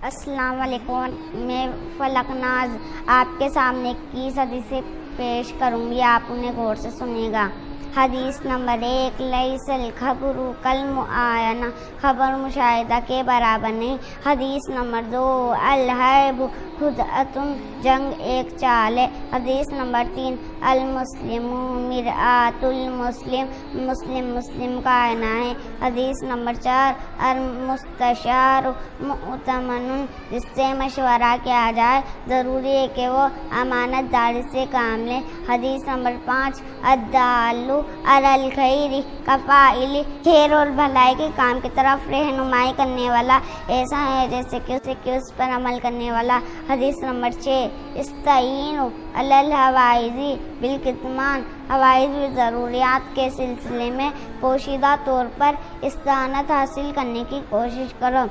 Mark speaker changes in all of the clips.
Speaker 1: السلام علیکم، میں فلق ناز آپ کے سامنے 21 حدیثیں پیش کروں گی، آپ انہیں غور سے سنیے گا۔ حدیث نمبر 1، لیس الخبر کالمعاینہ، خبر مشاہدہ کے برابر نہیں۔ حدیث نمبر 2، الحرب خدعۃ، جنگ ایک چال ہے۔ حدیث نمبر 3، المسلم مرآۃ المسلم، مسلم کا آئینہ ہے۔ حدیث نمبر 4، المستشار مؤتمن، جس سے مشورہ کیا جائے ضروری ہے کہ وہ امانت داری سے کام لے۔ حدیث نمبر 5، الدال علی الخیر کفاعل، خیر اور بھلائی کے کام کی طرف رہنمائی کرنے والا ایسا ہے جیسے کہ اس پر عمل کرنے والا۔ حدیث نمبر 6، استعینوا علی الحوائج بالکتمان، حوائج و ضروریات کے سلسلے میں پوشیدہ طور پر استعانت حاصل کرنے کی کوشش کرو۔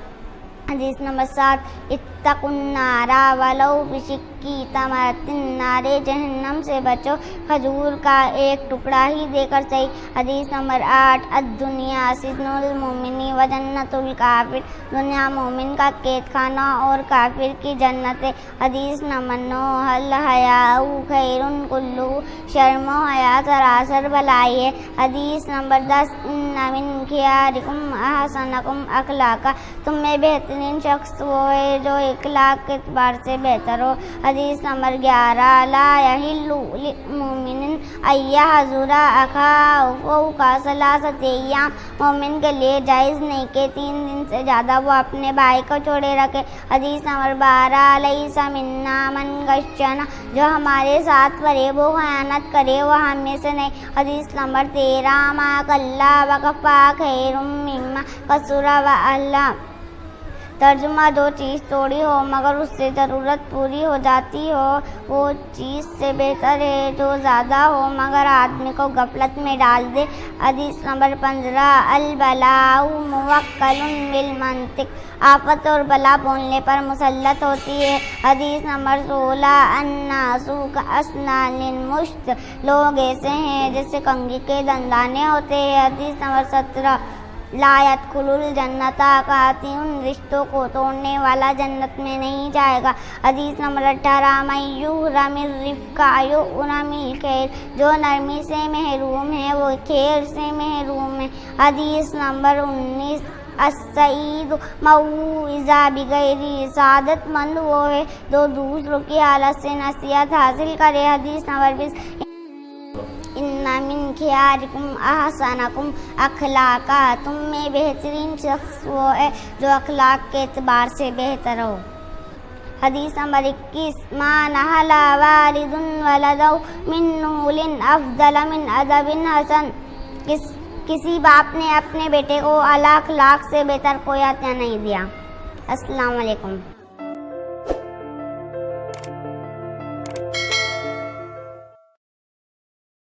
Speaker 1: حدیث نمبر 7، اتقوا النار ولو بشق تمرۃ، نار جہنم سے بچو کھجور کا ایک ٹکڑا ہی دے کر صحیح۔ حدیث نمبر 8، الدنیا سجن المؤمن و جنت الکافر، دنیا مومن کا قید خانہ اور کافر کی جنت ہے۔ حدیث نمبر 9، الحیاء خیر کلہ، شرم و حیا سراسر بھلائی ہے۔ حدیث نمبر 10، ان من خیارکم احسنکم اخلاقا، تم میں بہترین شخص وہ ہے جو اخلاق کے اعتبار سے بہتر ہو۔ حدیث نمبر 11، لا یحل للمؤمن ان یحضر اخاہ فوق ثلاثۃ ایام، مومن کے لیے جائز نہیں کہ 3 دن سے زیادہ وہ اپنے بھائی کو چھوڑے رکھے۔ حدیث نمبر 12، لیس منا من غشنا، جو ہمارے ساتھ فریب و خیانت کرے وہ ہم میں سے نہیں۔ حدیث نمبر 13، ما قل و کفی خیر مما کثر و الا، ترجمہ 2 چیز تھوڑی ہو مگر اس سے ضرورت پوری ہو جاتی ہو وہ چیز سے بہتر ہے جو زیادہ ہو مگر آدمی کو غفلت میں ڈال دے۔ حدیث نمبر 15، البلاء موکل بالمنطق، آفت اور بلا بولنے پر مسلط ہوتی ہے۔ حدیث نمبر 16، الناس کاسنان المشط، لوگ ایسے ہیں جیسے کنگھی کے دندانے ہوتے ہیں۔ حدیث نمبر 17، لا يدخل الجنت قاطع، رشتوں کو توڑنے والا جنت میں نہیں جائے گا۔ حدیث نمبر 18، من یحرم الرفق یحرم الخیر، جو نرمی سے محروم ہے وہ خیر سے محروم ہے۔ حدیث نمبر 19، السعید من بغیر، سعادت مند وہ ہے جو دوسروں کی حالت سے نصیحت حاصل کرے۔ حدیث نمبر 20، ان من خیارکم احسنکم اخلاقا، تم میں بہترین شخص وہ ہے جو اخلاق کے اعتبار سے بہتر ہو۔ حدیث نمبر 21، ما نحل والد ولدہ من نول افضل من ادب حسن، کسی باپ نے اپنے بیٹے کو اعلیٰ اخلاق سے بہتر کوئی عطیہ نہیں دیا۔ السلام علیکم۔